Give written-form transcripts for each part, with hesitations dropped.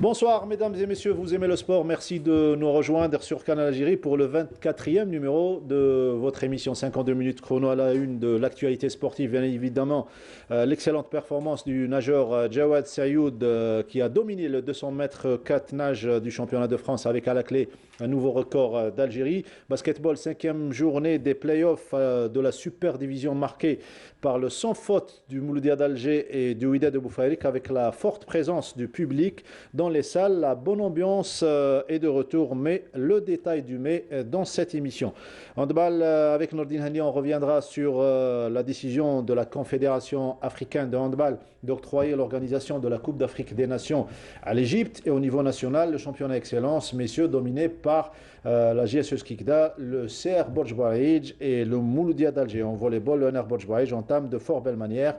Bonsoir mesdames et messieurs, vous aimez le sport, merci de nous rejoindre sur Canal Algérie pour le 24e numéro de votre émission 52 minutes chrono à la une de l'actualité sportive. Bien évidemment, l'excellente performance du nageur Jawad Sayoud qui a dominé le 200 mètres 4 nage du championnat de France avec à la clé un nouveau record d'Algérie. Basketball, cinquième journée des playoffs de la super division marquée par le sans faute du Mouloudia d'Alger et du Wydad de Bouffarik avec la forte présence du public dans les salles. La bonne ambiance est de retour, mais le détail du mai dans cette émission. Handball avec Nordine Hani, on reviendra sur la décision de la Confédération africaine de handball d'octroyer l'organisation de la Coupe d'Afrique des Nations à l'Égypte. Et au niveau national, le championnat excellence, messieurs, dominé par la JSE Kikda, le CR Borj Baïdj et le Mouloudia d'Alger. En volleyball, le NR Borj Baïdj entame de fort belle manière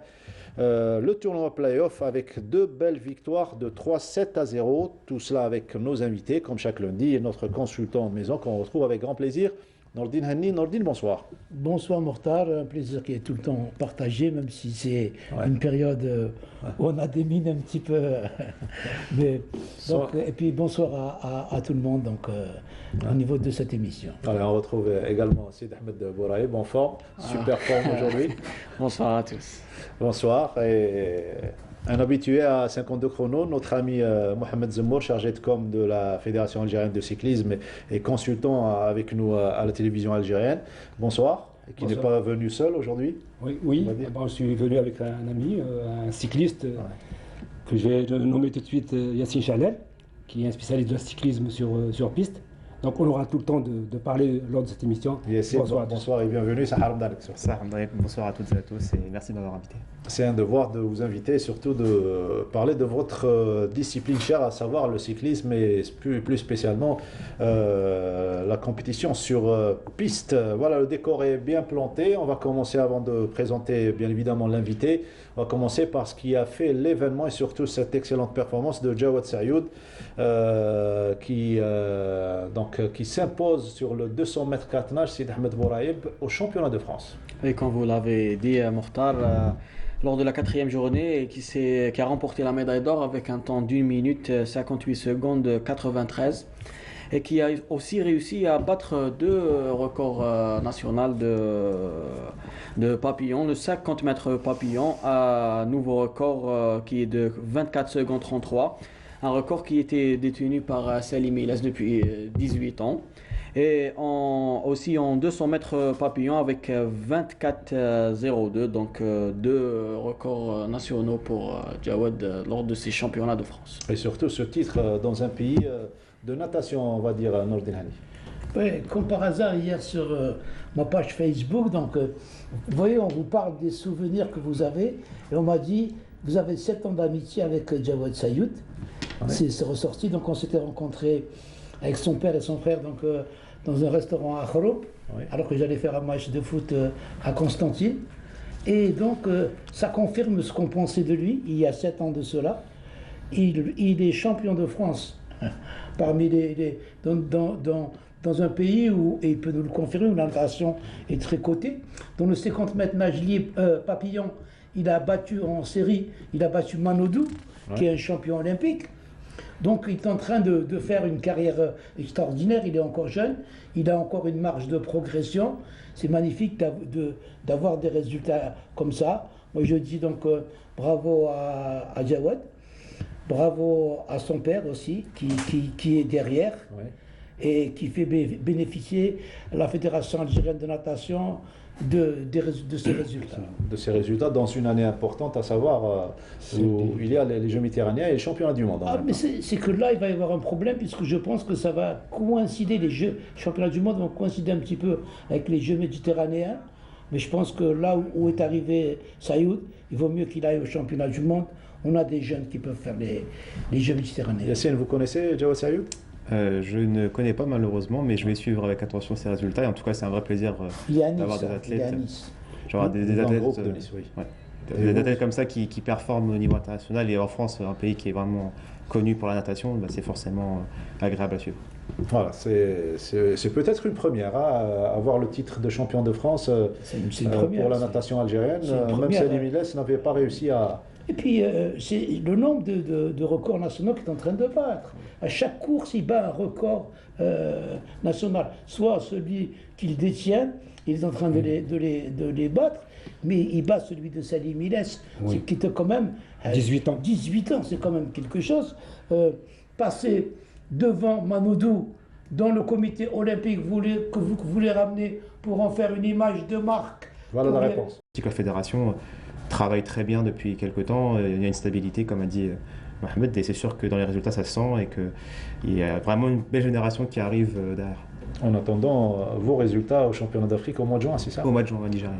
le tournoi play-off avec deux belles victoires de 3-7-0. Tout cela avec nos invités, comme chaque lundi, et notre consultant de maison qu'on retrouve avec grand plaisir. Nordine Hani. Nordine, bonsoir. Bonsoir Mortar, un plaisir qui est tout le temps partagé, même si c'est une période où on a des mines un petit peu. Mais, donc, et puis bonsoir à tout le monde au niveau de cette émission. Alors, on retrouve également Sid Ahmed Bouraïb en forme, super forme aujourd'hui. Bonsoir à tous. Bonsoir. Et un habitué à 52 chronos, notre ami Mohamed Zemmour, chargé de com de la Fédération algérienne de cyclisme et consultant avec nous à la télévision algérienne. Bonsoir. Et qui n'est pas venu seul aujourd'hui. Oui. Je suis venu avec un ami, un cycliste que je vais nommer tout de suite Yassine Chalel, qui est un spécialiste de cyclisme sur piste. Donc on aura tout le temps de parler lors de cette émission. Bonsoir et bienvenue. Bonsoir à toutes et à tous et merci de m'avoir invité. C'est un devoir de vous inviter et surtout de parler de votre discipline chère, à savoir le cyclisme et plus spécialement la compétition sur piste. Voilà, le décor est bien planté. On va commencer, avant de présenter bien évidemment l'invité, on va commencer par ce qui a fait l'événement et surtout cette excellente performance de Jawad Sayoud qui s'impose sur le 200 mètres 4 nage Sid Ahmed Bouraïb au championnat de France. Et comme vous l'avez dit, Mortar, lors de la quatrième journée, qui a remporté la médaille d'or avec un temps d'1 minute 58 secondes 93 et qui a aussi réussi à battre deux records nationaux de papillon, le 50 mètres papillon, à un nouveau record qui est de 24 secondes 33, un record qui était détenu par Salim Ilas depuis 18 ans. Et aussi en 200 mètres papillon avec 24,02, donc deux records nationaux pour Jawad lors de ces championnats de France. Et surtout ce titre dans un pays de natation, on va dire, Nordine Hani. Oui, comme par hasard, hier sur ma page Facebook, donc vous voyez, on vous parle des souvenirs que vous avez, et on m'a dit, vous avez 7 ans d'amitié avec Jawad Sayoud. C'est ressorti, donc on s'était rencontrés avec son père et son frère dans un restaurant à Khoroub, alors que j'allais faire un match de foot à Constantine. Et donc ça confirme ce qu'on pensait de lui il y a 7 ans de cela. Il est champion de France parmi dans un pays où, et il peut nous le confirmer, où la natation est très cotée. Dans le 50 mètres nage libre papillon, il a battu en série, il a battu Manodou, qui est un champion olympique. Donc il est en train de faire une carrière extraordinaire, il est encore jeune, il a encore une marge de progression. C'est magnifique d'avoir des résultats comme ça. Moi je dis donc bravo à Jawad, bravo à son père aussi, qui est derrière et qui fait bénéficier la Fédération algérienne de natation de ces résultats. De ces résultats dans une année importante, à savoir où il y a les Jeux méditerranéens et les championnats du monde. Mais c'est que là, il va y avoir un problème, puisque je pense que ça va coïncider, les championnats du monde vont coïncider un petit peu avec les Jeux méditerranéens. Mais je pense que là où est arrivé Sayoud, il vaut mieux qu'il aille au championnat du monde. On a des jeunes qui peuvent faire les Jeux méditerranéens. Yassine, vous connaissez Jawad Sayoud ? Je ne connais pas malheureusement, mais je vais suivre avec attention ces résultats. Et en tout cas, c'est un vrai plaisir d'avoir des athlètes. Genre des athlètes, des athlètes comme ça qui performent au niveau international. Et en France, un pays qui est vraiment connu pour la natation, c'est forcément agréable à suivre. Voilà, c'est peut-être une première, avoir le titre de champion de France une première, pour la natation algérienne. Même Salim Ilas n'avait pas réussi à Et puis, c'est le nombre de records nationaux qu'il est en train de battre. À chaque course, il bat un record national. Soit celui qu'il détient, il est en train de les battre, mais il bat celui de Salim Ilès, qui était quand même... 18 ans. 18 ans, c'est quand même quelque chose. Passer devant Manodou, dont le comité olympique que vous voulez ramener pour en faire une image de marque. Voilà la réponse. La fédération travaille très bien depuis quelques temps. Il y a une stabilité, comme a dit Mohamed, et c'est sûr que dans les résultats, ça se sent et qu'il y a vraiment une belle génération qui arrive derrière. En attendant vos résultats au championnat d'Afrique au mois de juin, c'est ça? Au mois de juin, au Nigeria.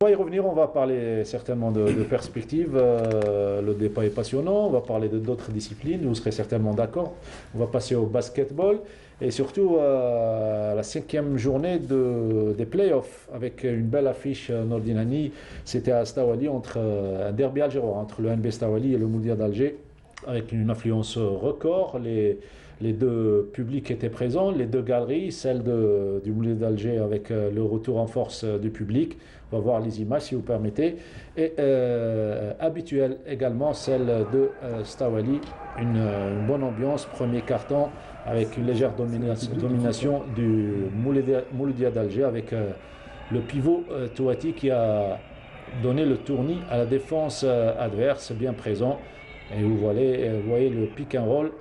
On va y revenir, on va parler certainement de perspectives. Le débat est passionnant, on va parler d'autres disciplines, vous serez certainement d'accord. On va passer au basketball et surtout à la 5e journée des playoffs avec une belle affiche Nordinani. C'était à Stawali, un derby algérois entre le NB Stawali et le Mouloudia d'Alger, avec une affluence record. Les deux publics étaient présents, les deux galeries, celle du Mouloudia d'Alger avec le retour en force du public. On va voir les images si vous permettez. Et habituelle également, celle de Stawali. Une bonne ambiance, premier carton, avec une légère domination du Mouloudia d'Alger, avec le pivot Touati qui a donné le tournis à la défense adverse, bien présent. Et vous voyez le pick and roll.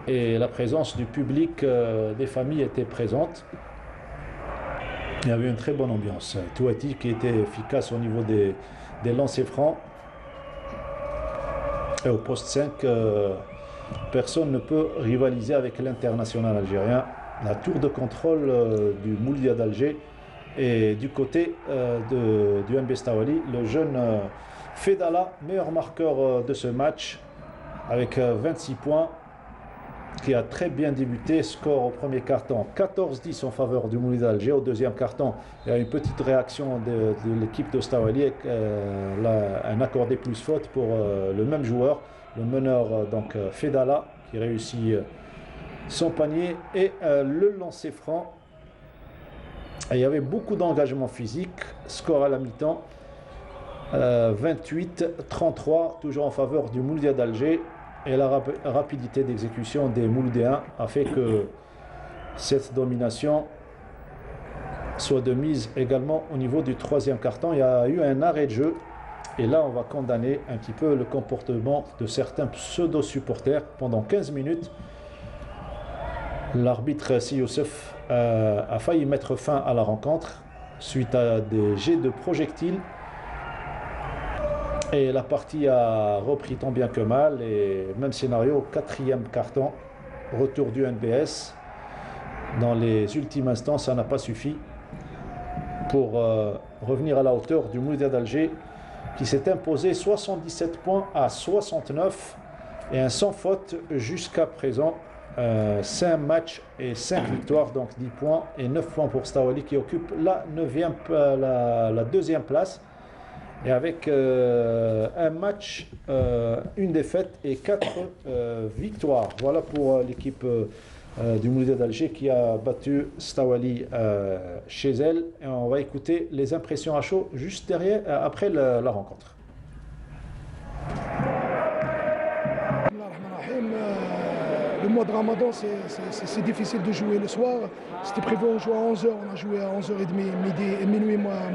Et la présence du public, des familles était présente. Il y avait une très bonne ambiance. Touati qui était efficace au niveau des lancers francs. Et au poste 5, personne ne peut rivaliser avec l'international algérien. La tour de contrôle du Mouloudia d'Alger et du côté du NB Stawali, le jeune Fedala, meilleur marqueur de ce match, avec 26 points, qui a très bien débuté, score au premier carton 14-10 en faveur du Mouloudia d'Alger. Au deuxième carton, il y a une petite réaction de l'équipe de Stawali avec un accordé plus faute pour le même joueur, le meneur donc Fedala, qui réussit son panier et le lancer franc. Et il y avait beaucoup d'engagement physique, score à la mi-temps 28-33, toujours en faveur du Mouloudia d'Alger. Et la rapidité d'exécution des Mouloudéens a fait que cette domination soit de mise également au niveau du troisième carton. Il y a eu un arrêt de jeu et là on va condamner un petit peu le comportement de certains pseudo-supporters pendant 15 minutes. L'arbitre Si Youssef a failli mettre fin à la rencontre suite à des jets de projectiles. Et la partie a repris tant bien que mal, et même scénario, 4e carton, retour du NBS. Dans les ultimes instants, ça n'a pas suffi pour revenir à la hauteur du Mouloudia d'Alger, qui s'est imposé 77 points à 69, et un sans faute jusqu'à présent. 5 matchs et 5 victoires, donc 10 points, et 9 points pour Stawali qui occupe la 2e place. Et avec un match, une défaite et 4 victoires. Voilà pour l'équipe du Mouloudia d'Alger qui a battu Stawali chez elle. Et on va écouter les impressions à chaud juste derrière, après la rencontre. Le mois de Ramadan, c'est difficile de jouer le soir. C'était prévu on joue à 11h, on a joué à 11h30, minuit moins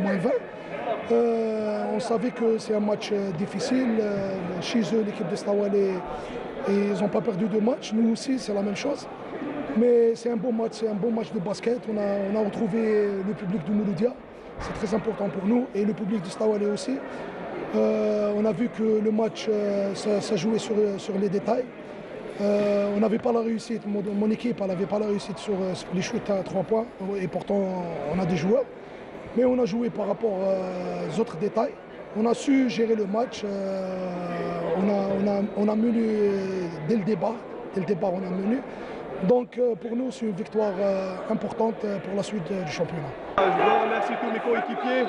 20. On savait que c'est un match difficile. Chez eux, l'équipe de Stawali, ils n'ont pas perdu de match. Nous aussi, c'est la même chose. Mais c'est un bon match de basket. On a retrouvé le public du Mouloudia. C'est très important pour nous. Et le public de Stawali aussi. On a vu que le match, ça jouait sur les détails. On n'avait pas la réussite. Mon équipe n'avait pas la réussite sur les shoots à 3 points. Et pourtant, on a des joueurs. Mais on a joué par rapport aux autres détails. On a su gérer le match. On a mené dès le départ. Dès le départ, on a mené. Donc pour nous, c'est une victoire importante pour la suite du championnat. Je voudrais remercier tous mes coéquipiers.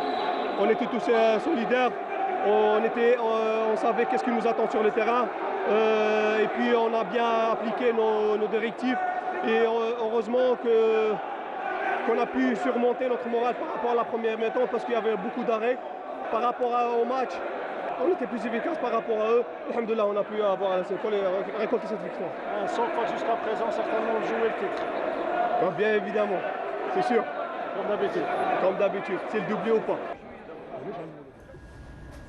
On était tous solidaires. On savait qu'est-ce qui nous attend sur le terrain. Et puis on a bien appliqué nos directives. Et heureusement qu'on a pu surmonter notre morale par rapport à la première mi-temps parce qu'il y avait beaucoup d'arrêts. Par rapport au match, on était plus efficace par rapport à eux. Alhamdoulilah, on a pu récolter cette victoire. Sans fois jusqu'à présent, certainement jouer le titre. Bien évidemment, c'est sûr. Comme d'habitude. Comme d'habitude, c'est le doublé ou pas.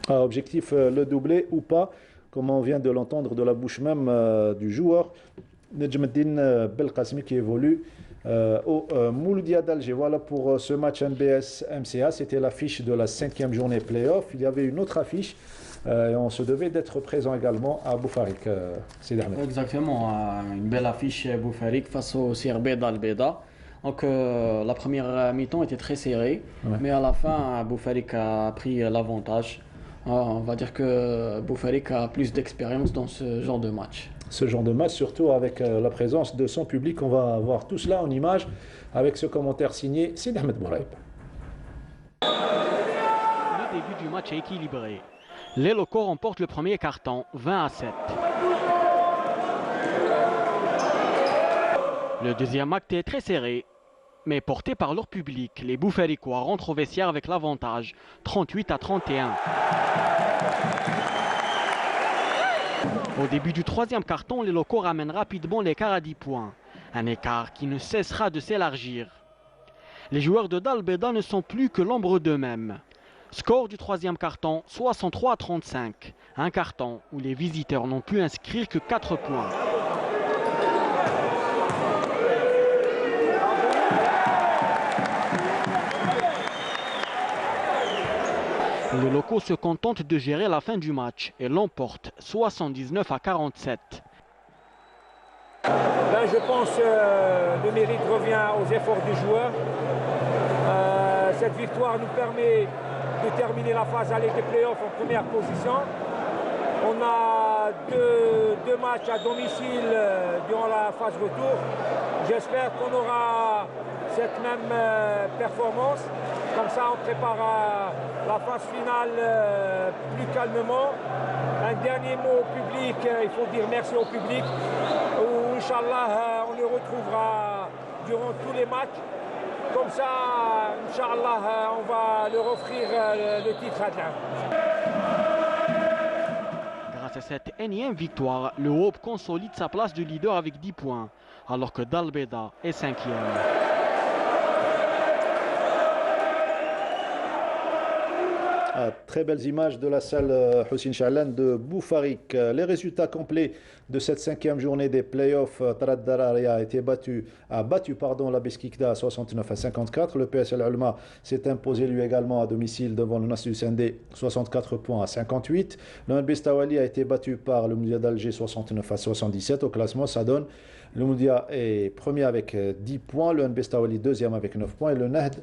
Objectif, le doublé ou pas, comme on vient de l'entendre de la bouche même du joueur, Nejmeddine Belkacemi qui évolue au Mouloudia d'Alger. Voilà pour ce match NBS MCA. C'était l'affiche de la 5e journée play-off. Il y avait une autre affiche et on se devait d'être présent également à Boufarik. Exactement, une belle affiche Boufarik face au CRB d'Al-Beda. Donc la première mi-temps était très serrée, mais à la fin, Boufarik a pris l'avantage. On va dire que Boufarik a plus d'expérience dans ce genre de match. Ce genre de match, surtout avec la présence de son public. On va voir tout cela en image avec ce commentaire signé Sidi Ahmed Bouraïb. Le début du match est équilibré. Les locaux remportent le premier quart-temps 20-7. Le deuxième acte est très serré, mais porté par leur public. Les Boufarikois rentrent au vestiaire avec l'avantage 38-31. Au début du troisième quart-temps, les locaux ramènent rapidement l'écart à 10 points. Un écart qui ne cessera de s'élargir. Les joueurs de Dal-Beda ne sont plus que l'ombre d'eux-mêmes. Score du troisième quart-temps, 63-35. Un quart-temps où les visiteurs n'ont pu inscrire que 4 points. Les locaux se contentent de gérer la fin du match et l'emportent 79-47. Je pense que le mérite revient aux efforts des joueurs. Cette victoire nous permet de terminer la phase aller des playoffs en première position. On a deux matchs à domicile durant la phase retour. J'espère qu'on aura cette même performance. Comme ça, on prépare la phase finale plus calmement. Un dernier mot au public, il faut dire merci au public. Inch'Allah, on le retrouvera durant tous les matchs. Comme ça, Inch'Allah, on va leur offrir le titre à terme. Grâce à cette énième victoire, le Hope consolide sa place de leader avec 10 points, alors que Dal-Beda est 5e. Très belles images de la salle Hussein Chahlan de Boufarik. Les résultats complets de cette 5e journée des playoffs. Tarad Dararia a battu la Beskikda à 69-54. Le PSL Ulma s'est imposé lui également à domicile devant le Nasr Sendé 64 points à 58. Le NB Stawali a été battu par le Mouloudia d'Alger 69-77. Au classement, ça donne le Mouloudia est premier avec 10 points, le NB Stawali deuxième avec 9 points et le Nahd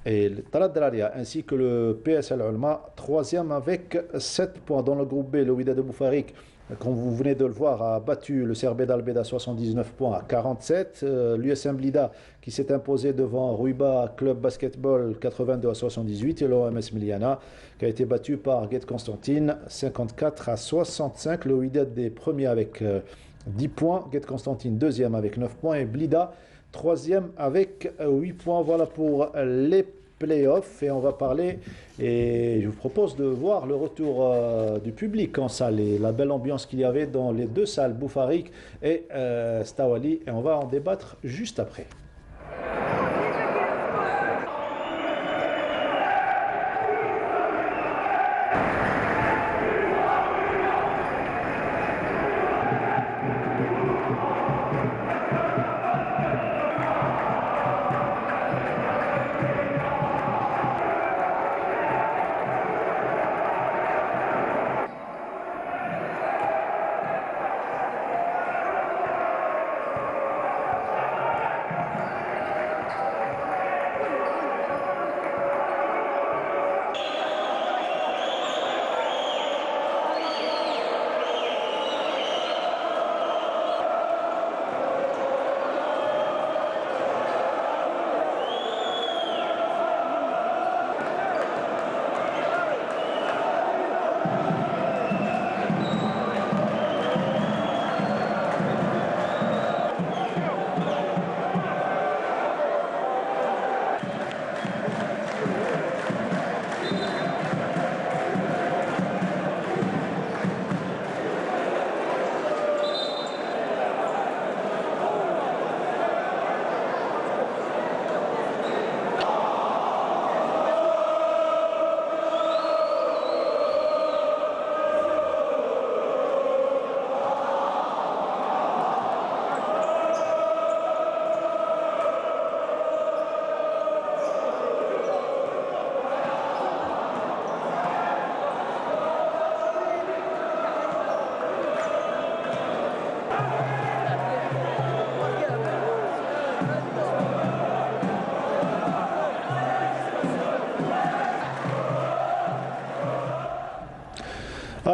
et le Tarad Dararia ainsi que le PSL Ulma troisième avec 7 points. Dans le groupe B, le Wydad de Boufarik, comme vous venez de le voir, a battu le CRB d'Al-Beda 79 points à 47. L'USM Blida qui s'est imposé devant Ruiba Club Basketball 82 à 78 et l'OMS Miliana qui a été battu par Guet Constantine 54 à 65. Le Wydad des premiers avec 10 points, Guet Constantine deuxième avec 9 points et Blida troisième avec 8 points. Voilà pour les playoffs et on va parler et je vous propose de voir le retour du public en salle et la belle ambiance qu'il y avait dans les deux salles, Boufarik et Stawali, et on va en débattre juste après.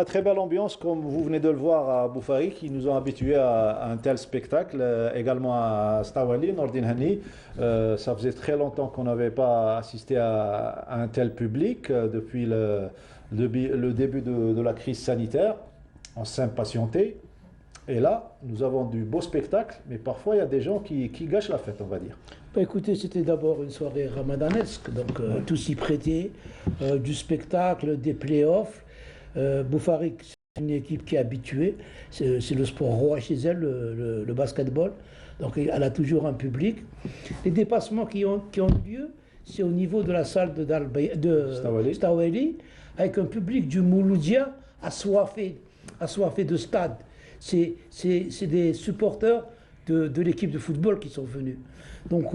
Ah, très belle ambiance, comme vous venez de le voir à Boufari, qui nous ont habitués à un tel spectacle, également à Stawali, Nordin Hani. Ça faisait très longtemps qu'on n'avait pas assisté à un tel public depuis le début de la crise sanitaire. On s'impatientait. Et là, nous avons du beau spectacle, mais parfois il y a des gens qui gâchent la fête, on va dire. Bah, écoutez, c'était d'abord une soirée ramadanesque, donc tout s'y prêtait, du spectacle, des playoffs. Boufari, c'est une équipe qui est habituée, c'est le sport roi chez elle, le basketball, donc elle a toujours un public. Les dépassements qui ont lieu, c'est au niveau de la salle de Stawali, avec un public du Mouloudia assoiffé de stade. C'est des supporters de l'équipe de football qui sont venus. Donc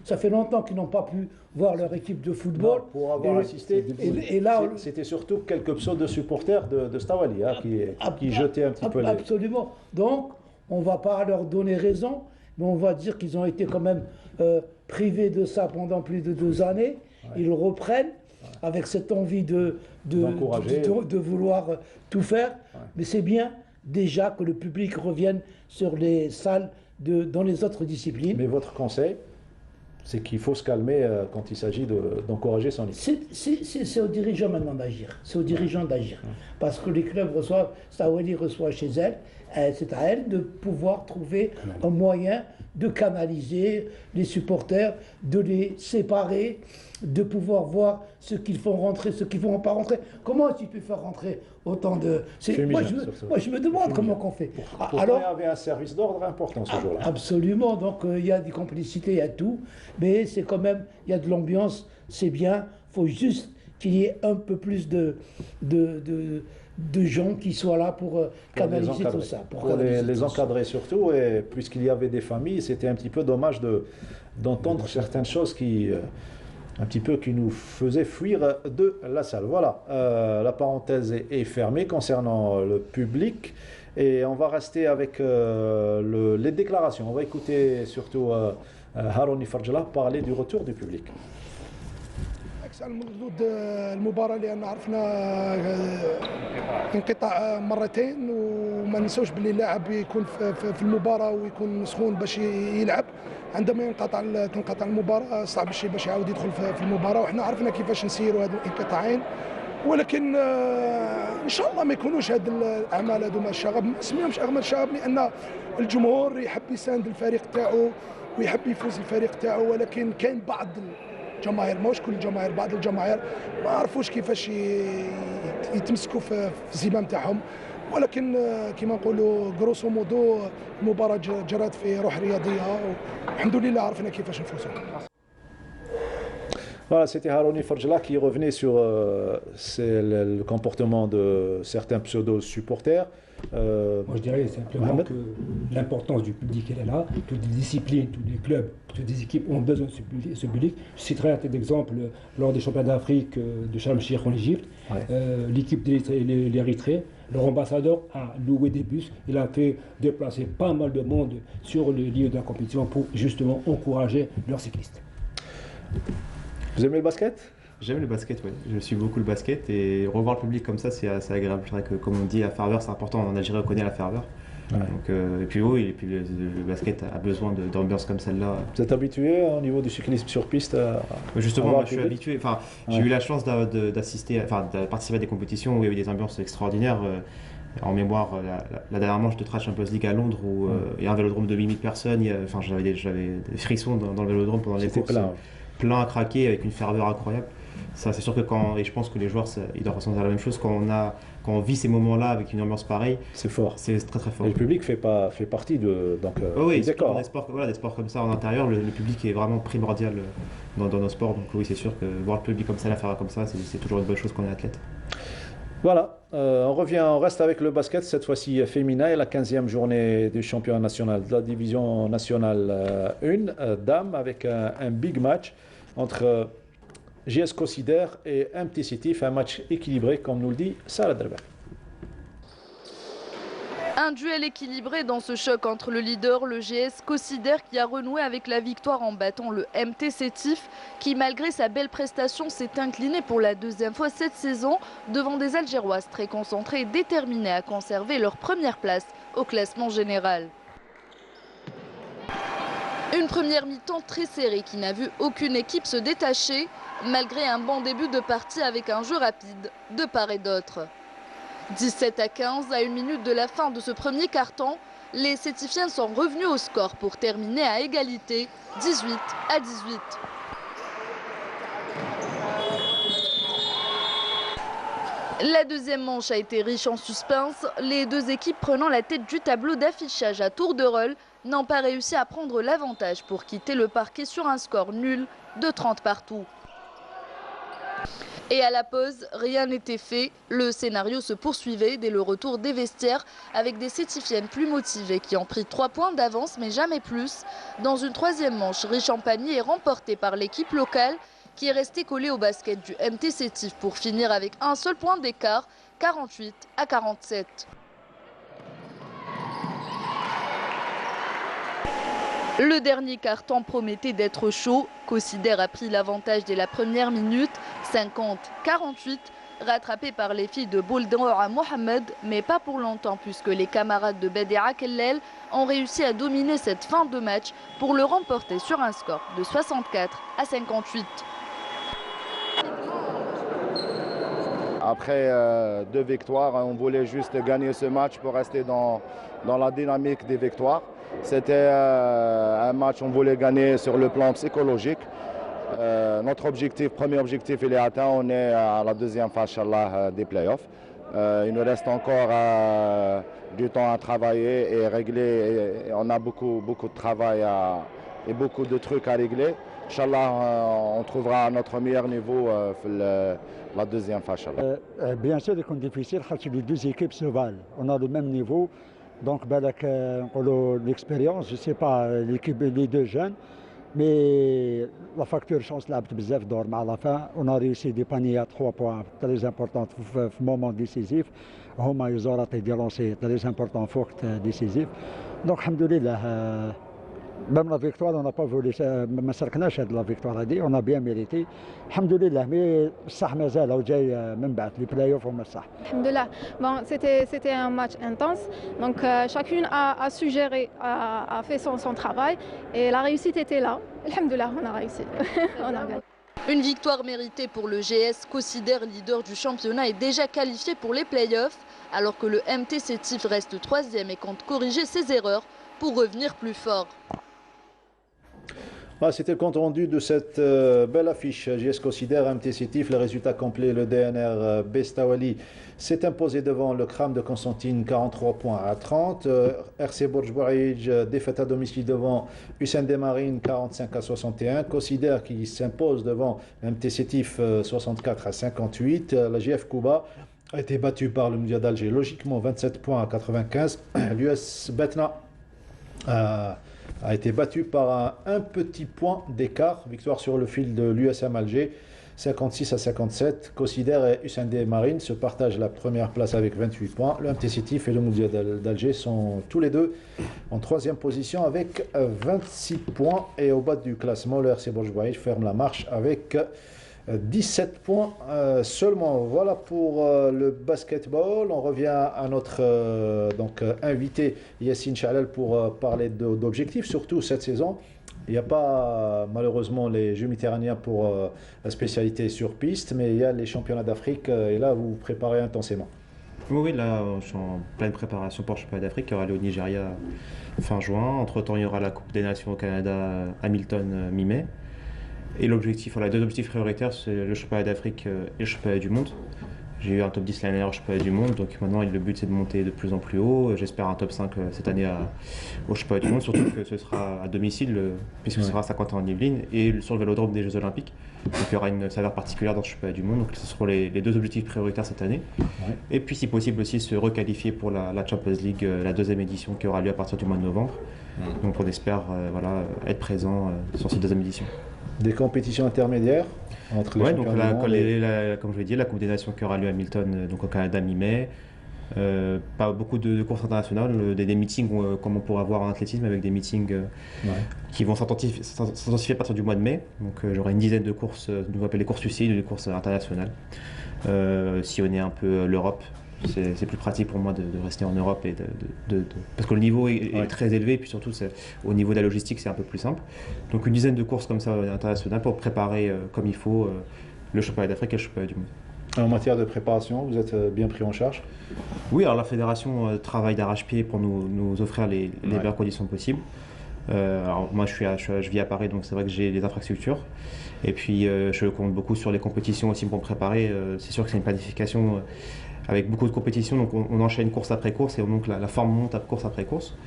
ça fait longtemps qu'ils n'ont pas pu voir leur équipe de football. Non, pour avoir assisté, et là, c'était surtout quelques pseudo-supporters de Stawali qui jetaient un petit peu les... Absolument. Donc, on ne va pas leur donner raison, mais on va dire qu'ils ont été quand même privés de ça pendant plus de 2 années. Ouais. Ils reprennent avec cette envie de vouloir tout faire. Ouais. Mais c'est bien déjà que le public revienne sur les salles dans les autres disciplines. Mais votre conseil, c'est qu'il faut se calmer quand il s'agit d'encourager son équipe. C'est aux dirigeants maintenant d'agir. C'est aux dirigeants d'agir. Parce que les clubs reçoivent, Stawali reçoit chez elle, c'est à elle de pouvoir trouver un moyen de canaliser les supporters, de les séparer, de pouvoir voir ce qu'ils font rentrer, ce qu'ils ne font pas rentrer. Comment tu peux faire rentrer autant de... Moi, je me demande comment on fait. Alors, il y avait un service d'ordre important ce jour-là. Absolument, donc il y a des complicités, il y a tout, mais c'est quand même, il y a de l'ambiance, c'est bien, il faut juste qu'il y ait un peu plus de gens qui soient là pour canaliser tout ça. Pour les encadrer surtout, et puisqu'il y avait des familles, c'était un petit peu dommage d'entendre certaines choses qui nous faisaient fuir de la salle. Voilà, la parenthèse est fermée concernant le public, et on va rester avec les déclarations. On va écouter surtout Harouni Farjla parler du retour du public. ضد المباراة لأن عرفنا انقطاع مرتين، وما ننسوش باللي اللاعب يكون في المباراة ويكون سخون باش يلعب. عندما تنقطع المباراة صعب الشيء باش يعاود يدخل في المباراة، وحنا عرفنا كيفاش نسيروا هذو الانقطاعين. ولكن ان شاء الله ما يكونوش هاد الاعمال هذو مع الشغب، ما نسميهمش اعمال شغب، لان الجمهور يحب يساند الفريق تاعو ويحب يفوز الفريق تاعو. ولكن كاين بعض الجماهير، ماهوش كل الجماهير، بعض الجماهير ما عرفوش كيفاش يتمسكوا في الزمام تاعهم. ولكن كما نقولوا غروسو مودو المباراة جرات في روح رياضية، والحمد لله عرفنا كيفاش نفوزوا. Voilà, c'était Harouni Farjla qui revenait sur le comportement de certains pseudo-supporters. Moi, je dirais simplement que l'importance du public, elle est là. Toutes les disciplines, tous les clubs, toutes les équipes ont besoin de ce public. Je citerai un tel exemple lors des championnats d'Afrique de Sharm el-Sheikh en Égypte. Ouais. L'équipe de l'Érythrée, leur ambassadeur a loué des bus. Il a fait déplacer pas mal de monde sur le lieu de la compétition pour justement encourager leurs cyclistes. Vous aimez le basket? J'aime le basket, oui. Je suis beaucoup le basket, et revoir le public comme ça, c'est assez agréable. C'est vrai que, comme on dit, la ferveur, c'est important. En Algérie, on connaît la ferveur. Ouais. Donc, et puis oui, et puis le basket a besoin d'ambiance comme celle-là. Vous êtes habitué au niveau du cyclisme sur piste Justement, moi, je suis habitué. Enfin, j'ai eu la chance de participer à des compétitions où il y avait des ambiances extraordinaires. En mémoire, la dernière manche de Trash Champions League à Londres, où il y a un vélodrome de 8000 personnes. J'avais des frissons dans le vélodrome pendant les courses. Plein à craquer, avec une ferveur incroyable. Ça, c'est sûr que et je pense que les joueurs, ils doivent ressentir la même chose quand on vit ces moments-là avec une ambiance pareille. C'est fort. C'est très très fort. Et le public fait partie de. Donc, oui, d'accord. Des sports comme ça en intérieur, le public est vraiment primordial dans nos sports. Donc oui, c'est sûr que voir le public comme ça, la ferveur comme ça, c'est toujours une bonne chose quand on est athlète. Voilà, on reste avec le basket, cette fois-ci féminin, et la 15e journée du championnat national de la division nationale 1, dames, avec un big match entre JS Consider et MT City, un match équilibré, comme nous le dit Sarah Derber. Un duel équilibré dans ce choc entre le leader, le GS Cosider, qui a renoué avec la victoire en battant le MT Sétif, qui malgré sa belle prestation s'est incliné pour la deuxième fois cette saison devant des Algéroises très concentrées et déterminées à conserver leur première place au classement général. Une première mi-temps très serrée qui n'a vu aucune équipe se détacher, malgré un bon début de partie avec un jeu rapide de part et d'autre. 17-15 à 1 minute de la fin de ce premier quart-temps, les Sétifiennes sont revenus au score pour terminer à égalité, 18-18. La deuxième manche a été riche en suspense. Les deux équipes prenant la tête du tableau d'affichage à tour de rôle n'ont pas réussi à prendre l'avantage pour quitter le parquet sur un score nul de 30 partout. Et à la pause, rien n'était fait. Le scénario se poursuivait dès le retour des vestiaires avec des Sétifiennes plus motivées qui ont pris 3 points d'avance mais jamais plus. Dans une troisième manche riche en paniers et remportée par l'équipe locale qui est restée collée au basket du MT Sétif pour finir avec un seul point d'écart, 48-47. Le dernier quart-temps promettait d'être chaud. Cosider a pris l'avantage dès la première minute, 50-48, rattrapé par les filles de Bouldora Mohamed, mais pas pour longtemps puisque les camarades de Bedera Kellel ont réussi à dominer cette fin de match pour le remporter sur un score de 64-58. Après 2 victoires, on voulait juste gagner ce match pour rester dans la dynamique des victoires. C'était un match on voulait gagner sur le plan psychologique. Notre premier objectif, il est atteint. On est à la deuxième phase des playoffs. Il nous reste encore du temps à travailler et régler. Et on a beaucoup de travail et beaucoup de trucs à régler. Inch'Allah, on trouvera notre meilleur niveau la deuxième phase. Bien sûr, c'est difficile parce que les deux équipes se valent. On a le même niveau. Donc, l'expérience, je ne sais pas, les deux jeunes, mais la facture chance l'a bzaf d'or. À la fin, on a réussi des paniers à 3 points très importants au moment décisif. Homa ils ont raté des lancers très importants, fort décisifs. Donc, alhamdoulilah, même la victoire, on n'a pas voulu, ما سرقناش la victoire, on a bien mérité. Alhamdoulilah, mais صح مازال هو جاي من بعد les playoffs هما صح. Alhamdoulilah. Bon, c'était un match intense. Donc chacune a su gérer, a fait son travail et la réussite était là. Alhamdoulilah, on a réussi. On a gagné. Une victoire méritée pour le GS Cosider, leader du championnat, est déjà qualifié pour les playoffs, alors que le MT Sétif reste 3e et compte corriger ses erreurs pour revenir plus fort. C'était le compte rendu de cette belle affiche. JS Cosider, MT Sétif, le résultat complet, le DNR Bestawali s'est imposé devant le Kram de Constantine, 43 points à 30. RC Bourj Bouaïj, défaite à domicile devant Hussein Desmarines, 45 à 61. Cosider qui s'impose devant MT Sétif, 64 à 58. La GF Kouba a été battue par le Moudia d'Alger, logiquement 27 points à 95. L'US Betna a été battu par un petit point d'écart. Victoire sur le fil de l'USM Alger, 56 à 57. Cosider et Hussein Desmarines se partagent la première place avec 28 points. Le MT Sétif et le Moudia d'Alger sont tous les deux en 3e position avec 26 points. Et au bas du classement, le RC Bourj Bouaïj ferme la marche avec 17 points seulement. Voilà pour le basketball. On revient à notre invité Yassine Chalel pour parler d'objectifs, surtout cette saison. Il n'y a pas malheureusement les Jeux méditerranéens pour la spécialité sur piste, mais il y a les championnats d'Afrique et là vous vous préparez intensément. Oui, là je suis en pleine préparation pour le championnat d'Afrique qui aura lieu au Nigeria fin juin. Entre-temps, il y aura la Coupe des Nations au Canada, Hamilton, mi-mai. Et l'objectif, voilà, 2 objectifs prioritaires, c'est le championnat d'Afrique et le championnat du monde. J'ai eu un top 10 l'année dernière au championnat du monde, donc maintenant le but c'est de monter de plus en plus haut. J'espère un top 5 cette année au championnat du monde, surtout que ce sera à domicile, puisque ce sera à Saint-Quentin en Yvelines, et sur le vélodrome des Jeux Olympiques. Donc il y aura une saveur particulière dans le championnat du monde, donc ce seront les 2 objectifs prioritaires cette année. Ouais. Et puis si possible aussi se requalifier pour la Champions League, la 2e édition qui aura lieu à partir du mois de novembre. Donc on espère être présent sur cette 2e édition. Des compétitions intermédiaires entre les donc là, comme je l'ai dit, la Coupe des Nations qui aura lieu à Hamilton, donc au Canada mi-mai. Pas beaucoup de courses internationales, des meetings comme on pourrait avoir en athlétisme, avec des meetings qui vont s'intensifier à partir du mois de mai. Donc j'aurai une dizaine de courses, nous appelle les courses UCI, des courses internationales. Sillonner un peu l'Europe. C'est plus pratique pour moi de rester en Europe et parce que le niveau est très élevé et puis surtout au niveau de la logistique c'est un peu plus simple. Donc une dizaine de courses comme ça internationales pour préparer comme il faut le championnat d'Afrique et le championnat du monde. En matière de préparation, vous êtes bien pris en charge? Oui, alors la fédération travaille d'arrache-pied pour nous offrir les meilleures conditions possibles. Alors moi je vis à Paris, donc c'est vrai que j'ai des infrastructures. Et puis je compte beaucoup sur les compétitions aussi pour me préparer. C'est sûr que c'est une planification avec beaucoup de compétitions, donc on enchaîne course après course et donc la forme monte à course après course.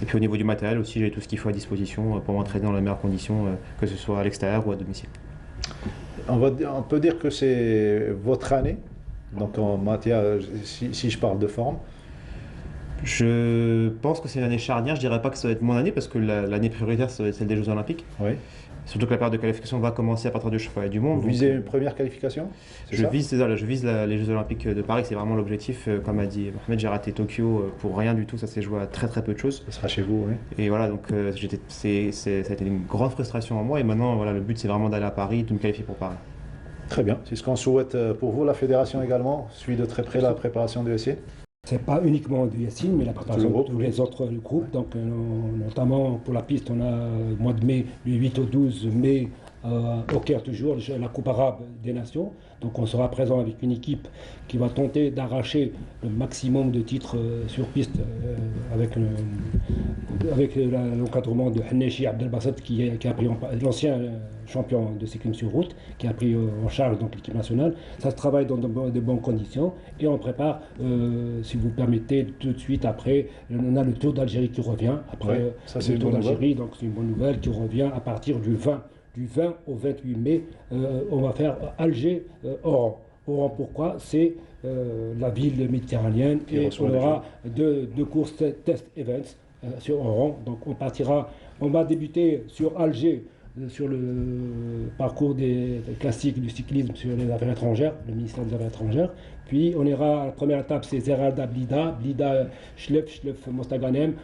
Et puis au niveau du matériel aussi, j'ai tout ce qu'il faut à disposition pour m'entraîner dans les meilleures conditions, que ce soit à l'extérieur ou à domicile. On peut dire que c'est votre année, donc en matière, si je parle de forme. Je pense que c'est une année charnière, je dirais pas que ça va être mon année parce que l'année prioritaire ça va être celle des Jeux Olympiques. Oui. Surtout que la période de qualification va commencer à partir du championnat du monde. Vous visez une première qualification? Je vise les Jeux Olympiques de Paris, c'est vraiment l'objectif. Comme a dit Mohamed, j'ai raté Tokyo pour rien du tout, ça s'est joué à très peu de choses. Ça sera chez vous, oui. Et voilà, donc ça a été une grande frustration en moi et maintenant voilà, le but c'est vraiment d'aller à Paris, de me qualifier pour Paris. Très bien, c'est ce qu'on souhaite pour vous. La fédération également suit de très près la préparation du SC. C'est pas uniquement du Yacine, mais la préparation de tous les autres groupes. Donc, notamment pour la piste, on a le mois de mai, du 8 au 12 mai, au Caire toujours, la Coupe arabe des nations. Donc on sera présent avec une équipe qui va tenter d'arracher le maximum de titres sur piste avec l'encadrement de Haneshi Abdelbasset qui a pris l'ancien champion de cyclisme sur route, qui a pris en charge donc l'équipe nationale. Ça se travaille dans de bonnes conditions et on prépare, si vous permettez, tout de suite après, on a le Tour d'Algérie qui revient. Après le Tour d'Algérie, donc c'est une bonne nouvelle qui revient à partir du 20 au 28 mai, on va faire Alger-Oran. Oran, pourquoi? C'est la ville méditerranéenne et on aura deux courses test events sur Oran. Donc on va débuter sur Alger, sur le parcours des classiques du cyclisme sur les affaires étrangères, le ministère des Affaires étrangères. Puis on ira, la première étape c'est Zeralda Blida, Schlef, Mostaganem,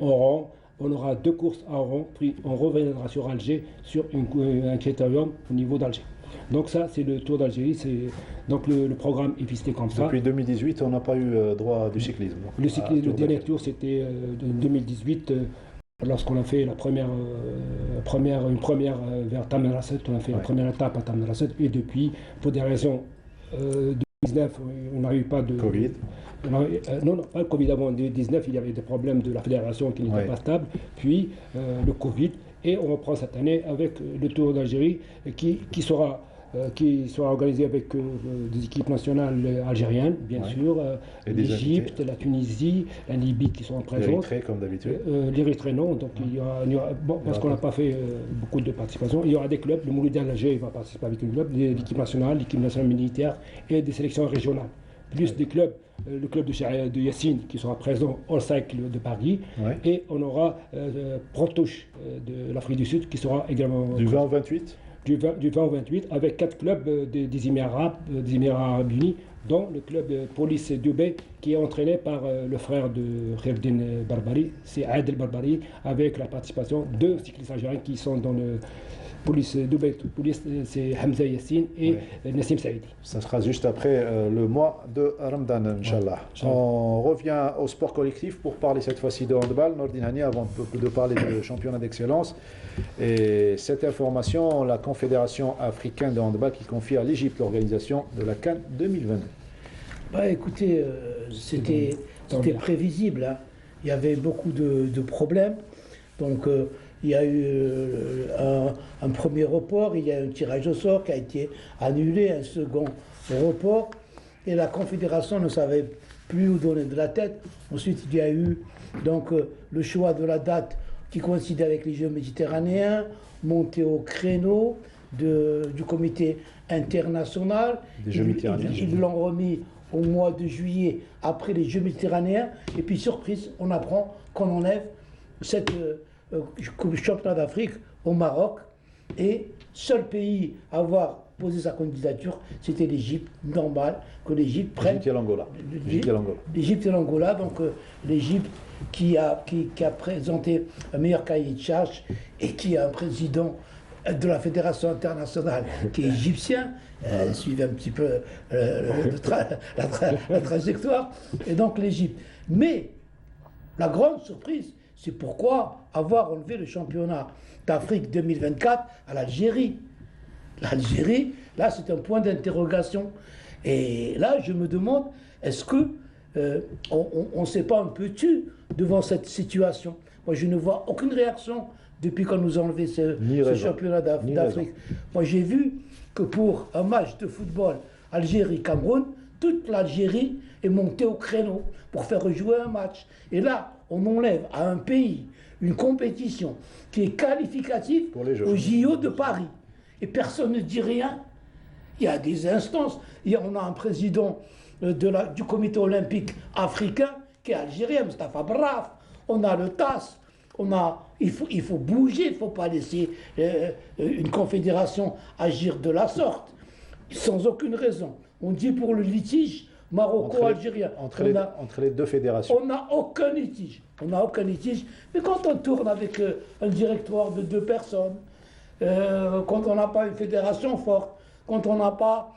Oran. On aura deux courses à Oran, puis on reviendra sur Alger, sur un critérium au niveau d'Alger. Donc ça, c'est le Tour d'Algérie, donc le programme est ficelé comme ça. Depuis 2018, on n'a pas eu droit du cyclisme. Le dernier tour, c'était en 2018, lorsqu'on a fait une première vers Tamerasset, on a fait la première étape à Tamerasset, et depuis, pour des raisons de 2019, on n'a eu pas de Covid. Non, pas le Covid. Avant 2019, il y avait des problèmes de la fédération qui n'étaient pas stables, puis le Covid, et on reprend cette année avec le Tour d'Algérie qui sera organisé avec des équipes nationales algériennes, bien sûr, l'Égypte, la Tunisie, la Libye qui sont présentes. L'Érythrée, comme d'habitude. L'Érythrée, non. Donc il y aura parce qu'on n'a pas fait beaucoup de participation. Il y aura des clubs. Le Mouloudia d'Alger va participer avec une club, l'équipe nationale militaire et des sélections régionales. Plus des clubs, le club de Yacine qui sera présent au cycle de Paris. Et on aura Protouche de l'Afrique du Sud qui sera également. Du 20 au 28 du 20 au 28, avec 4 clubs des Émirats Arabes Unis, dont le club de Police Dubaï, qui est entraîné par le frère de Khaireddine Barbari, c'est Adel Barbari, avec la participation de cyclistes algériens qui sont dans le Police Dubaï. Police, c'est Hamza Yassine et Nassim Saïdi. Ça sera juste après le mois de Ramadan, Inch'Allah. On revient au sport collectif pour parler cette fois-ci de handball. Nordine Hani, avant de parler de championnat d'excellence. Et cette information, la Confédération africaine de handball qui confie à l'Égypte l'organisation de la CAN 2022. Écoutez, c'était prévisible. Hein. Il y avait beaucoup de problèmes. Donc, il y a eu un premier report, il y a eu un tirage au sort qui a été annulé, un second report, et la Confédération ne savait plus où donner de la tête. Ensuite, il y a eu donc le choix de la date qui coïncidait avec les Jeux méditerranéens, monté au créneau du comité international. Ils l'ont remis au mois de juillet après les Jeux méditerranéens, et puis surprise, on apprend qu'on enlève cette championnat d'Afrique au Maroc, et seul pays à avoir posé sa candidature, c'était l'Égypte. Normal que l'Égypte prenne. L'Égypte et l'Angola. L'Égypte et l'Angola. Donc l'Égypte qui a présenté un meilleur cahier de charge et qui a un président de la Fédération internationale qui est égyptien, suivez un petit peu la trajectoire, et donc l'Égypte. Mais la grande surprise, c'est pourquoi avoir enlevé le championnat d'Afrique 2024 à l'Algérie. L'Algérie, là, c'est un point d'interrogation. Et là, je me demande, est-ce que on ne s'est pas un peu tu devant cette situation? Moi, je ne vois aucune réaction depuis qu'on nous a enlevé ce championnat d'Afrique. Moi, j'ai vu que pour un match de football Algérie-Cameroun, toute l'Algérie est montée au créneau pour faire rejouer un match. Et là, on enlève à un pays une compétition qui est qualificative au JO de Paris. Et personne ne dit rien. Il y a des instances. On a un président du comité olympique africain qui est algérien, Moustapha Braf. On a le TAS. Il faut bouger, il ne faut pas laisser une confédération agir de la sorte, sans aucune raison. On dit pour le litige maroco-algérien. Entre les deux fédérations. On n'a aucun litige. Mais quand on tourne avec un directoire de 2 personnes, quand on n'a pas une fédération forte, quand on n'a pas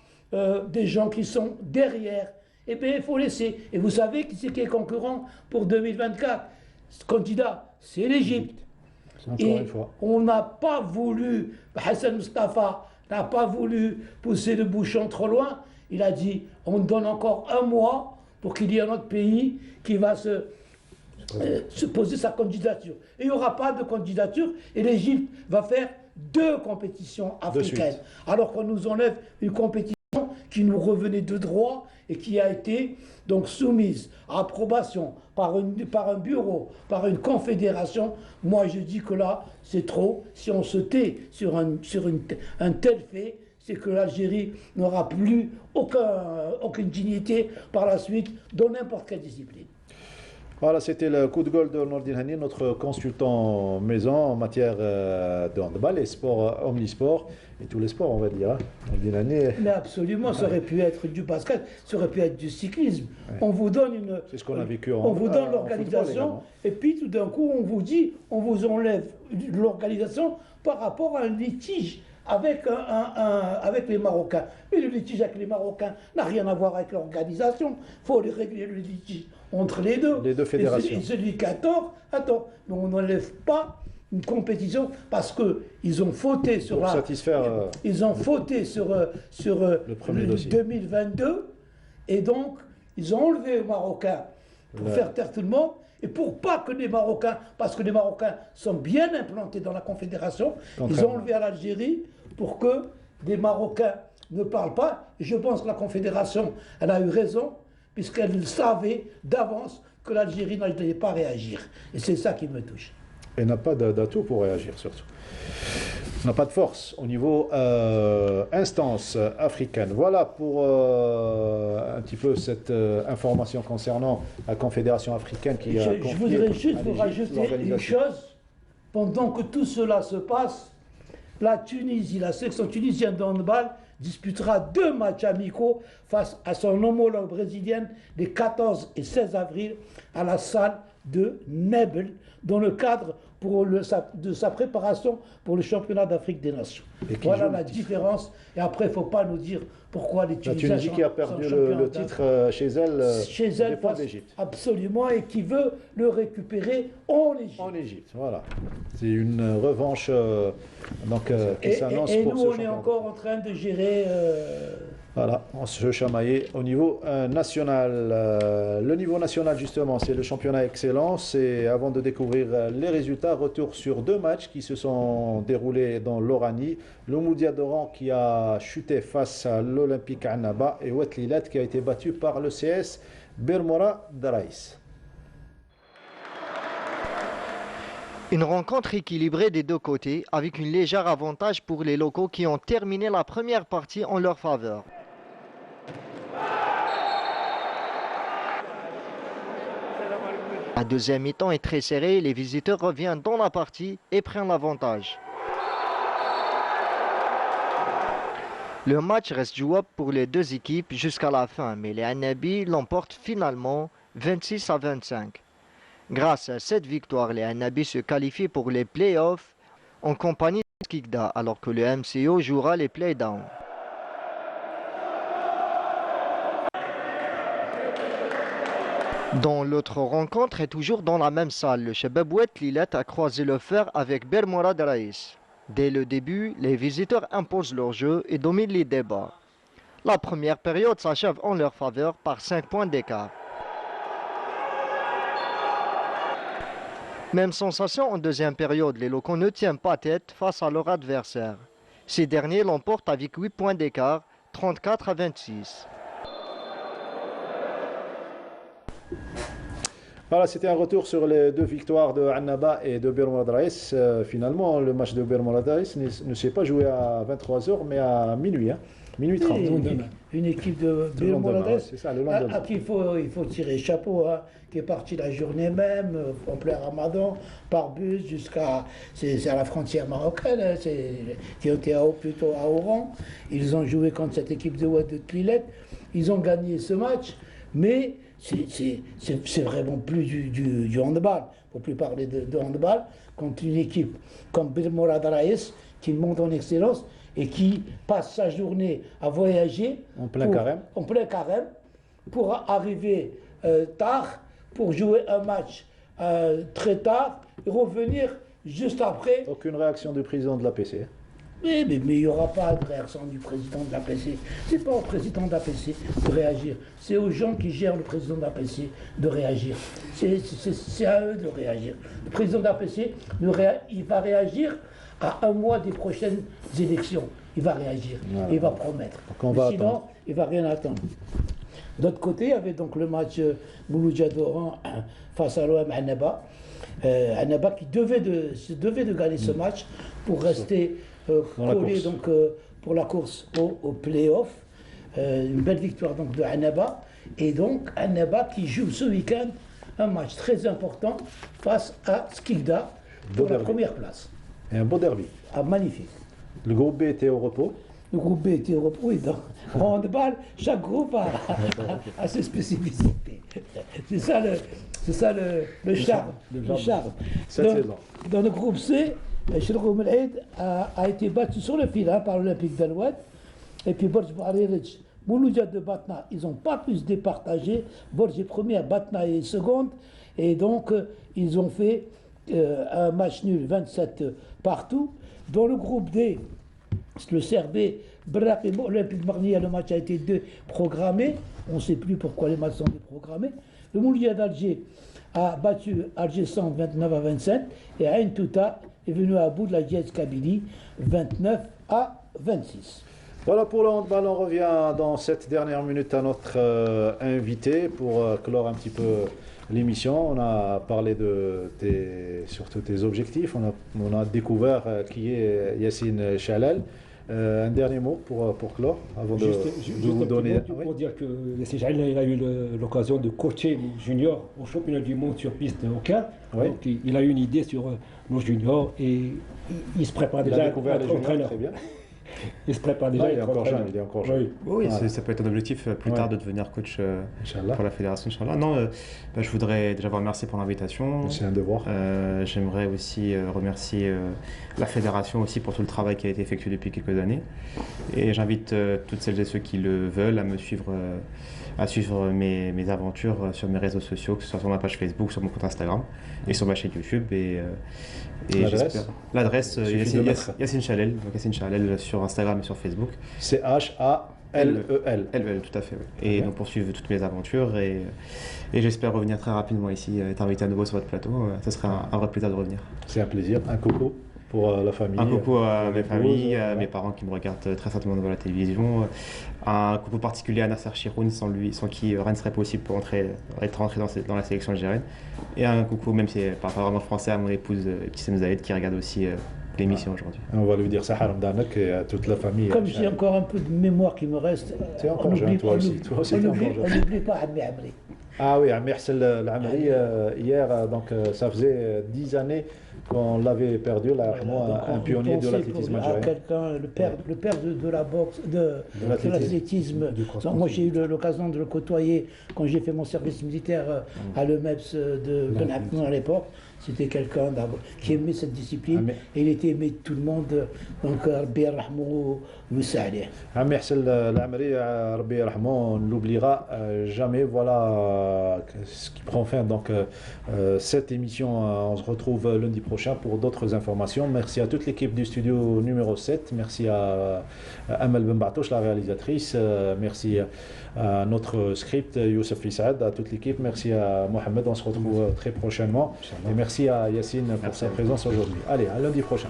des gens qui sont derrière, eh bien il faut laisser. Et vous savez qui c'est qui est concurrent pour 2024 ? Ce candidat, c'est l'Égypte. Et on n'a pas voulu, Hassan Moustapha n'a pas voulu pousser le bouchon trop loin. Il a dit, on donne encore 1 mois pour qu'il y ait un autre pays qui va se poser sa candidature. Et il n'y aura pas de candidature et l'Égypte va faire 2 compétitions africaines. Alors qu'on nous enlève une compétition qui nous revenait de droit et qui a été donc soumise à approbation par un bureau, par une confédération. Moi, je dis que là, c'est trop. Si on se tait sur un tel fait, c'est que l'Algérie n'aura plus aucune dignité par la suite dans n'importe quelle discipline. Voilà, c'était le coup de gueule de Nordine Hani, notre consultant maison en matière de handball et sport, omnisport et tous les sports, on va dire. Hein. Nordine Hani. Mais absolument, ça aurait pu être du basket, ça aurait pu être du cyclisme. Ouais. On vous donne c'est ce qu'on a vécu on vous donne l'organisation et puis tout d'un coup, on vous dit, on vous enlève l'organisation par rapport à un litige avec les Marocains. Mais le litige avec les Marocains n'a rien à voir avec l'organisation. Il faut régler le litige entre les deux. Les deux fédérations. Et celui qui a tort, attends. Mais on n'enlève pas une compétition parce qu'ils ont fauté sur ils ont fauté sur le premier dossier 2022 et donc ils ont enlevé aux Marocains pour faire taire tout le monde. Et pour pas que les Marocains, parce que les Marocains sont bien implantés dans la Confédération, ils ont enlevé à l'Algérie pour que des Marocains ne parlent pas. Et je pense que la Confédération, elle a eu raison, puisqu'elle savait d'avance que l'Algérie n'allait pas réagir. Et c'est ça qui me touche. Et n'a pas d'atout pour réagir, surtout. N'a pas de force au niveau instance africaine. Voilà pour un petit peu cette information concernant la Confédération africaine qui a confié. Je voudrais juste vous rajouter une chose. Pendant que tout cela se passe, la Tunisie, la sélection tunisienne de handball disputera 2 matchs amicaux face à son homologue brésilienne les 14 et 16 avril à la salle de Nebel dans le cadre de sa préparation pour le championnat d'Afrique des Nations. Voilà la différence. Et après, il ne faut pas nous dire pourquoi les Tunisiens La Tunisie qui a perdu le titre chez elle face d'Égypte. Absolument, et qui veut le récupérer en Égypte. En Égypte, voilà. C'est une revanche qui s'annonce pour ce championnat. Et nous, on est encore en train de gérer... Voilà, on se chamaillait au niveau national. Le niveau national, justement, c'est le championnat excellence. Et avant de découvrir les résultats, retour sur 2 matchs qui se sont déroulés dans l'Oranie. Le Moudia d'Oran qui a chuté face à l'Olympique Annaba et Ouatlilat qui a été battu par le CS Bermora Daraïs. Une rencontre équilibrée des 2 côtés avec une légère avantage pour les locaux qui ont terminé la première partie en leur faveur. La deuxième mi-temps est très serrée, les visiteurs reviennent dans la partie et prennent l'avantage. Le match reste jouable pour les deux équipes jusqu'à la fin, mais les Annabi l'emportent finalement 26-25. Grâce à cette victoire, les Annabi se qualifient pour les playoffs en compagnie de Skikda, alors que le MCO jouera les playdowns. Dans l'autre rencontre et toujours dans la même salle, le Chababouet Lilat a croisé le fer avec Bermourad Raïs. Dès le début, les visiteurs imposent leur jeu et dominent les débats. La première période s'achève en leur faveur par 5 points d'écart. Même sensation en deuxième période, les locaux ne tiennent pas tête face à leur adversaire. Ces derniers l'emportent avec 8 points d'écart, 34-26. Voilà, c'était un retour sur les deux victoires de Annaba et de Bermourad Raïs. Finalement, le match de Bermourad Raïs ne s'est pas joué à 23h, mais à minuit, minuit 30. Une équipe de Bermourad Raïs à qui il faut tirer chapeau, qui est parti la journée même, en plein Ramadan, par bus jusqu'à à la frontière marocaine, qui était plutôt à Oran. Ils ont joué contre cette équipe de Ouad de Tlilet. Ils ont gagné ce match, mais c'est vraiment plus du handball. Il ne faut plus parler de handball contre une équipe comme Bermourad Raïs qui monte en excellence et qui passe sa journée à voyager en plein carême pour arriver tard, pour jouer un match très tard et revenir juste après. Aucune réaction du président de l'APC. Mais il n'y aura pas de réaction du président de l'APC. Ce n'est pas au président de l'APC de réagir. C'est aux gens qui gèrent le président de l'APC de réagir. C'est à eux de réagir. Le président de l'APC, il va réagir à un mois des prochaines élections. Il va réagir. Voilà. Et il va promettre. Sinon, il ne va rien attendre. D'autre côté, il y avait donc le match Mouloudia d'Oran face à l'OM Annaba. Annaba qui devait de gagner ce match pour rester collé donc, pour la course au play-off. Une belle victoire donc de Annaba. Et donc Annaba qui joue ce week-end un match très important face à Skikda pour la première place. Et un beau derby. Ah, magnifique. Le groupe B était au repos. Le groupe B était au repos, oui. En handball, chaque groupe a ses spécificités. C'est ça le charme. Dans le groupe C, Chirgoum El-Aid a été battu sur le fil par l'Olympique d'Alouad. Et puis Borj Bouharirich, Mouloudia de Batna, ils n'ont pas pu se départager. Borj est première, Batna est seconde. Et donc, ils ont fait un match nul, 27 partout. Dans le groupe D, le CRB, Brak et Olympique Marnia, le match a été déprogrammé. On ne sait plus pourquoi les matchs sont déprogrammés. Le Mouloudia d'Alger a battu Alger 29-27 et Ain Touta est venu à bout de la Dièse Kabylie 29-26. Voilà pour le handball, on revient dans cette dernière minute à notre invité pour clore un petit peu l'émission. On a parlé surtout tes objectifs, on a découvert qui est Yassine Chalel. Un dernier mot pour clore, avant de vous donner... Pour dire que Yassine Chalel a eu l'occasion de coacher nos juniors au championnat du monde sur piste au Caire. Oui. Donc il a eu une idée sur nos juniors et il se prépare déjà à être entraîneur. Très bien. Il se prépare déjà. Il est encore jeune. Oui, ça peut être un objectif plus tard de devenir coach pour la fédération. Inch'Allah. Non, je voudrais déjà vous remercier pour l'invitation. C'est un devoir. J'aimerais aussi remercier la fédération aussi pour tout le travail qui a été effectué depuis quelques années. Et j'invite toutes celles et ceux qui le veulent à me suivre, à suivre mes aventures sur mes réseaux sociaux, que ce soit sur ma page Facebook, sur mon compte Instagram et sur ma chaîne YouTube. Et l'adresse Yassine Chalel, donc Yassine Chalel sur Instagram et sur Facebook. C'est H-A-L-E-L. L-E-L, tout à fait. Oui. Et donc poursuivre toutes mes aventures et j'espère revenir très rapidement ici, être invité à nouveau sur votre plateau. Ce serait un vrai plaisir de revenir. C'est un plaisir. Un coucou pour la famille. Un coucou à mes familles, à mes parents qui me regardent très certainement devant la télévision. Un coucou particulier à Nasser Chiroun, sans qui rien ne serait possible pour être rentré dans la sélection algérienne. Et un coucou, même si c'est pas vraiment français, à mon épouse Ibtissem Zaïd qui regarde aussi l'émission aujourd'hui. On va lui dire Sahar Mdanak et à toute la famille. Comme j'ai encore un peu de mémoire qui me reste, on n'oublie pas Admi Amri. Ah oui, Amir Lamri, hier, donc ça faisait 10 années qu'on l'avait perdu, là, un pionnier de l'athlétisme algérien. Le père de la boxe, de l'athlétisme. Moi j'ai eu l'occasion de le côtoyer quand j'ai fait mon service militaire à l'EMEPS de Benacoun à l'époque. C'était quelqu'un qui aimait cette discipline et il était aimé de tout le monde. Donc, Rabbi Yarhamou, Moussaleh. Amir Lamri, Rabbi Yarhamou, on ne l'oubliera jamais. Voilà ce qui prend fin. Donc, cette émission, on se retrouve lundi prochain pour d'autres informations. Merci à toute l'équipe du studio numéro 7. Merci à Amal Ben Batouche, la réalisatrice. Merci à notre script, Youssef Lissaad, à toute l'équipe. Merci à Mohamed. On se retrouve très prochainement. Et merci à Yacine pour sa présence aujourd'hui. Allez, à lundi prochain.